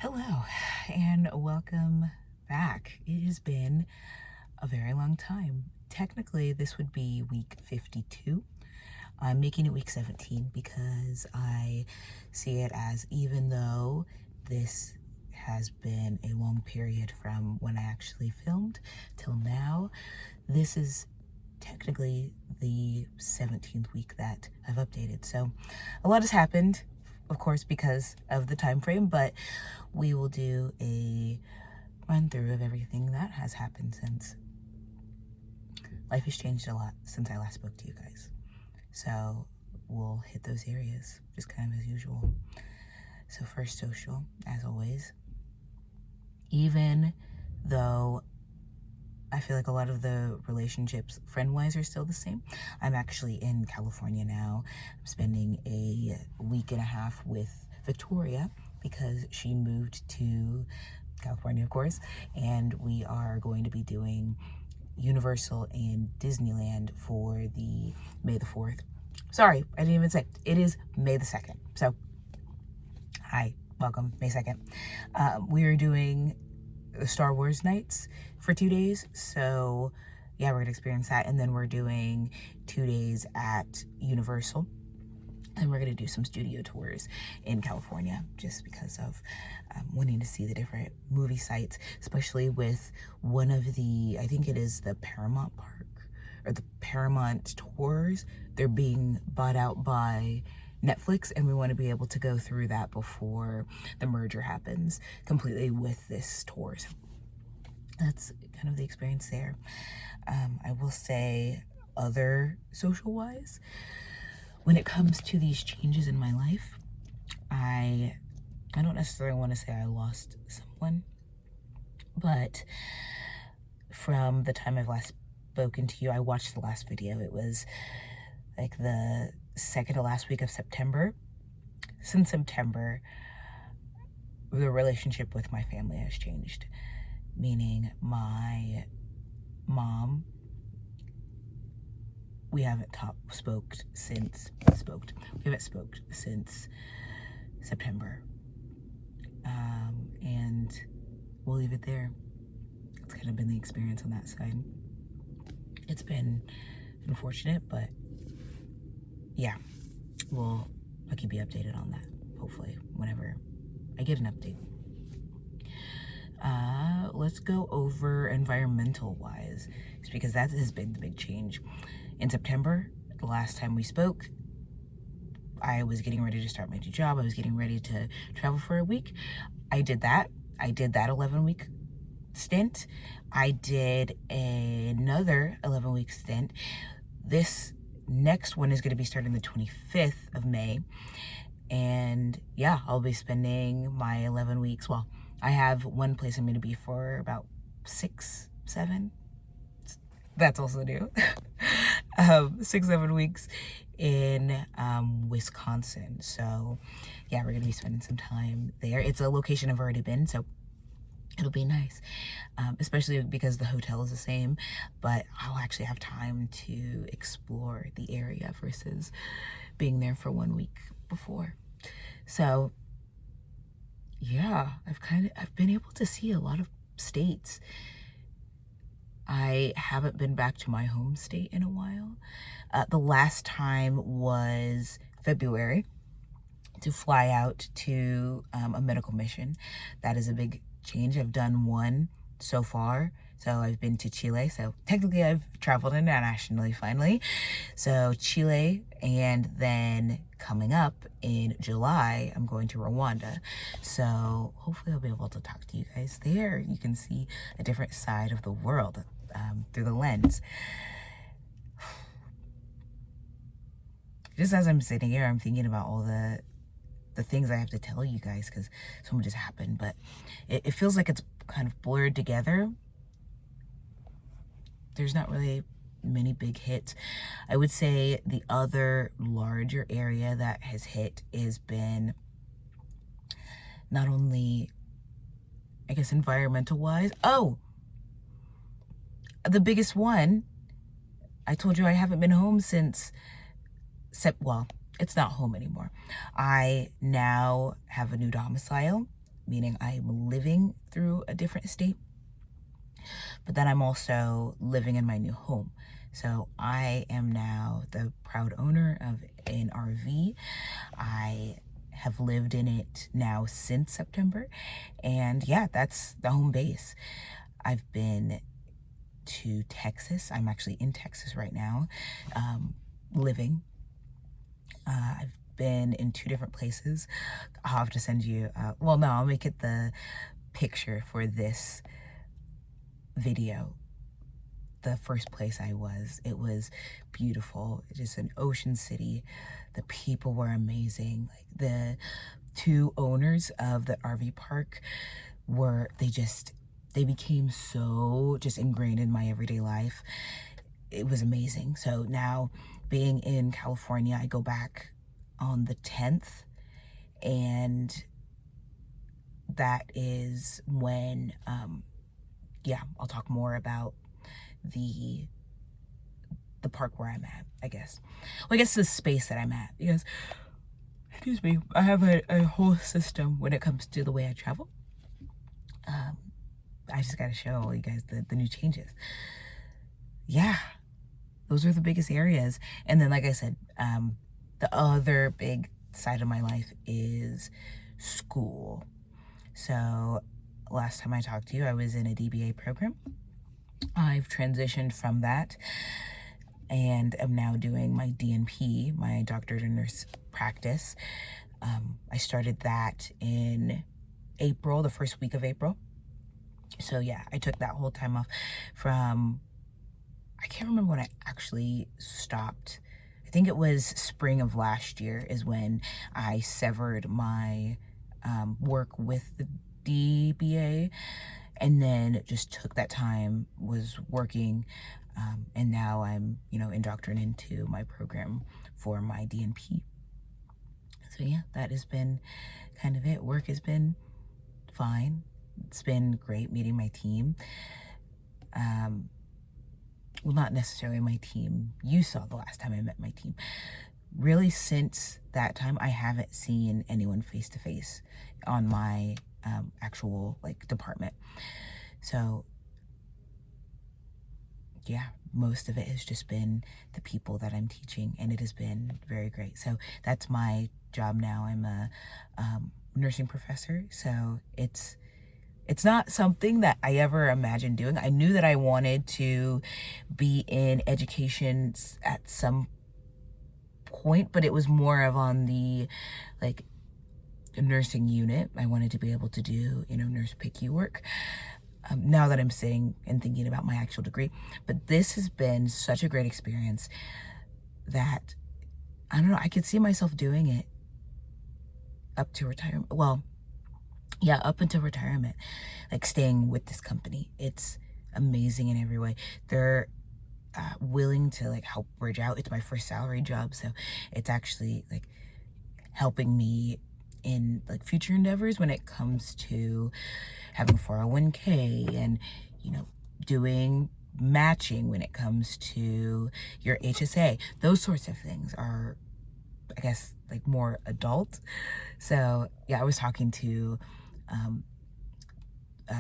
Hello and welcome back. It has been a very long time. Technically, this would be week 52. I'm making it week 17 because I see it as, even though this has been a long period from when I actually filmed till now, this is technically the 17th week that I've updated. So a lot has happened, of course, because of the time frame, but we will do a run through of everything that has happened since. Life has changed a lot since I last spoke to you guys. So we'll hit those areas just kind of as usual. So first, social, as always. Even though I feel like a lot of the relationships friend-wise are still the same, I'm actually in California now. I'm spending a week and a half with Victoria because she moved to California, of course, and we are going to be doing Universal and Disneyland for the May the 4th. Sorry, I didn't even say. It is May the 2nd. So, hi, welcome, May 2nd. We are doing the Star Wars nights for 2 days. So, yeah, we're going to experience that. And then we're doing 2 days at Universal. And we're going to do some studio tours in California just because of wanting to see the different movie sites, especially with one of the, I think it is the Paramount Park or the Paramount Tours. They're being bought out by Netflix, and we want to be able to go through that before the merger happens completely with this tour. So that's kind of the experience there. I will say, other social-wise, when it comes to these changes in my life, I don't necessarily want to say I lost someone, but from the time I've last spoken to you, I watched the last video. It was like the second to last week of September. Since September, the relationship with my family has changed, meaning my mom, we haven't spoke since September. And we'll leave it there. It's kind of been the experience on that side. It's been unfortunate, but yeah, I'll keep you updated on that, hopefully, whenever I get an update. Let's go over environmental wise, just because that has been the big change. In September, the last time we spoke, I was getting ready to start my new job. I was getting ready to travel for a week. I did that 11-week stint. I did another 11-week stint. This next one is going to be starting the 25th of May. And yeah, I'll be spending my 11 weeks. Well, I have one place I'm going to be for about 6, 7. That's also new. 6-7 weeks in Wisconsin. So yeah, we're going to be spending some time there. It's a location I've already been, so it'll be nice, especially because the hotel is the same, but I'll actually have time to explore the area versus being there for 1 week before. So yeah, I've been able to see a lot of states. I haven't been back to my home state in a while. The last time was February to fly out to a medical mission. That is a big change. I've done one so far. So I've been to Chile. So technically I've traveled internationally finally. So Chile, and then coming up in July, I'm going to Rwanda. So hopefully I'll be able to talk to you guys there. You can see a different side of the world through the lens. Just as I'm sitting here, I'm thinking about all the things I have to tell you guys because so much has happened, but it feels like it's kind of blurred together. There's not really many big hits. I would say the other larger area that has hit has been not only, I guess, environmental wise. Oh, the biggest one, I told you I haven't been home since well, it's not home anymore. I now have a new domicile. meaning I'm living through a different state, but then I'm also living in my new home. So I am now the proud owner of an RV. I have lived in it now since September, and yeah, that's the home base. I've been to Texas. I'm actually in Texas right now, living. I've been in 2 different places. I'll have to send you, well, no, I'll make it the picture for this video. The first place I was, it was beautiful. Just an ocean city. The people were amazing. Like the 2 owners of the RV park were, they became so just ingrained in my everyday life. It was amazing. So now being in California, I go back on the 10th, and that is when, yeah, I'll talk more about the park where I'm at, I guess. Well, I guess the space that I'm at, because, excuse me, I have a whole system when it comes to the way I travel. I just gotta show you guys the new changes. Yeah, those are the biggest areas. And then, like I said, the other big side of my life is school. So last time I talked to you, I was in a DBA program. I've transitioned from that and am now doing my DNP, my doctor to nurse practice. I started that in April, the first week of April. So yeah, I took that whole time off from, I can't remember when I actually stopped. I think it was spring of last year is when I severed my work with the DBA, and then just took that time, was working, and now I'm, indoctrinated into my program for my DNP. So yeah, that has been kind of it. Work has been fine. It's been great meeting my team. Well, not necessarily my team. You saw the last time I met my team. Really, since that time, I haven't seen anyone face to face on my actual department. So yeah, most of it has just been the people that I'm teaching, and it has been very great. So that's my job now. I'm a nursing professor. So it's not something that I ever imagined doing. I knew that I wanted to be in education at some point, but it was more of on the nursing unit. I wanted to be able to do, nurse PICU work. Now that I'm sitting and thinking about my actual degree. But this has been such a great experience that, I don't know, I could see myself doing it up to retirement. Well, yeah, up until retirement, staying with this company. It's amazing in every way. They're willing to help bridge out. It's my first salary job, so it's actually helping me in future endeavors when it comes to having 401k and doing matching when it comes to your HSA. Those sorts of things are, I guess, more adult. So yeah, I was talking to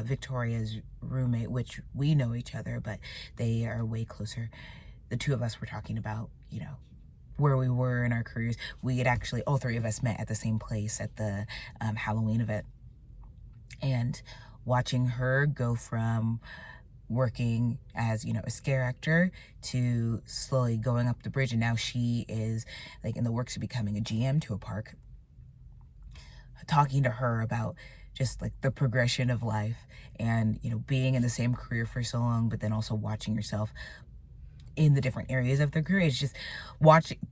Victoria's roommate, which we know each other, but they are way closer. The 2 of us were talking about, where we were in our careers. We had actually, all 3 of us met at the same place at the Halloween event. And watching her go from working as, a scare actor to slowly going up the bridge. And now she is in the works of becoming a GM to a park. Talking to her about just the progression of life and, being in the same career for so long, but then also watching yourself in the different areas of their career. It's just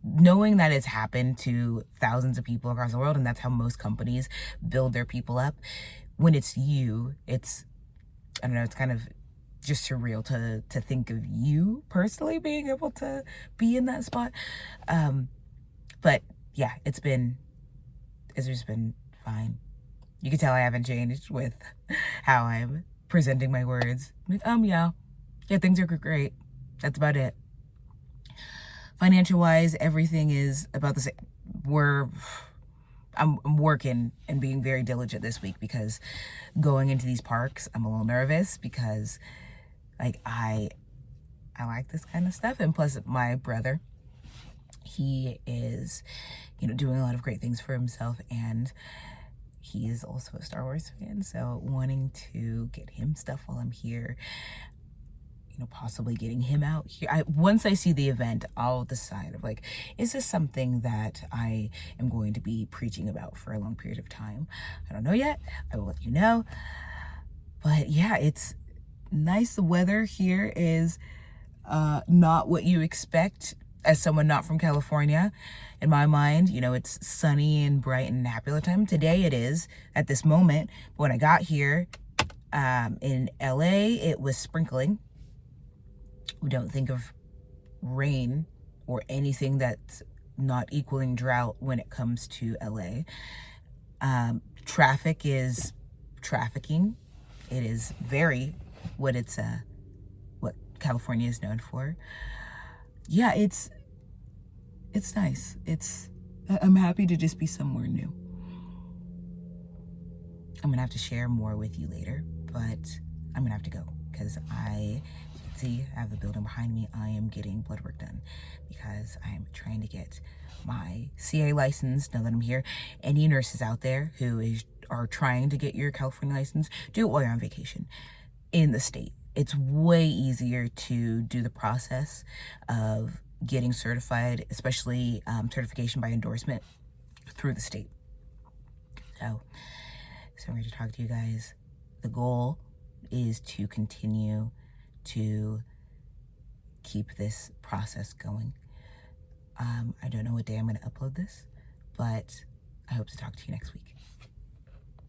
knowing that it's happened to thousands of people across the world, and that's how most companies build their people up. When it's you, it's, I don't know, it's kind of just surreal to think of you personally being able to be in that spot. But yeah, it's just been fine. You can tell I haven't changed with how I'm presenting my words. Yeah, things are great. That's about it. Financial wise, everything is about the same. We're I'm working and being very diligent this week, because going into these parks, I'm a little nervous because like I like this kind of stuff. And plus my brother, he is, doing a lot of great things for himself, and he is also a Star Wars fan. So wanting to get him stuff while I'm here, possibly getting him out here. Once I see the event, I'll decide of like, is this something that I am going to be preaching about for a long period of time? I don't know yet. I will let you know. But yeah, it's nice. The weather here is not what you expect as someone not from California. In my mind, it's sunny and bright and happy all the time. Today it is at this moment. But when I got here in LA, it was sprinkling. We don't think of rain or anything that's not equaling drought when it comes to LA. Traffic is trafficking. It is very what California is known for. Yeah, it's nice. I'm happy to just be somewhere new. I'm gonna have to share more with you later, but I'm gonna have to go because I have the building behind me. I am getting blood work done because I'm trying to get my CA license now that I'm here. Any nurses out there who are trying to get your California license, do it while you're on vacation in the state. It's way easier to do the process of getting certified, especially certification by endorsement through the state. So I'm ready to talk to you guys. The goal is to continue to keep this process going. I don't know what day I'm going to upload this, but I hope to talk to you next week.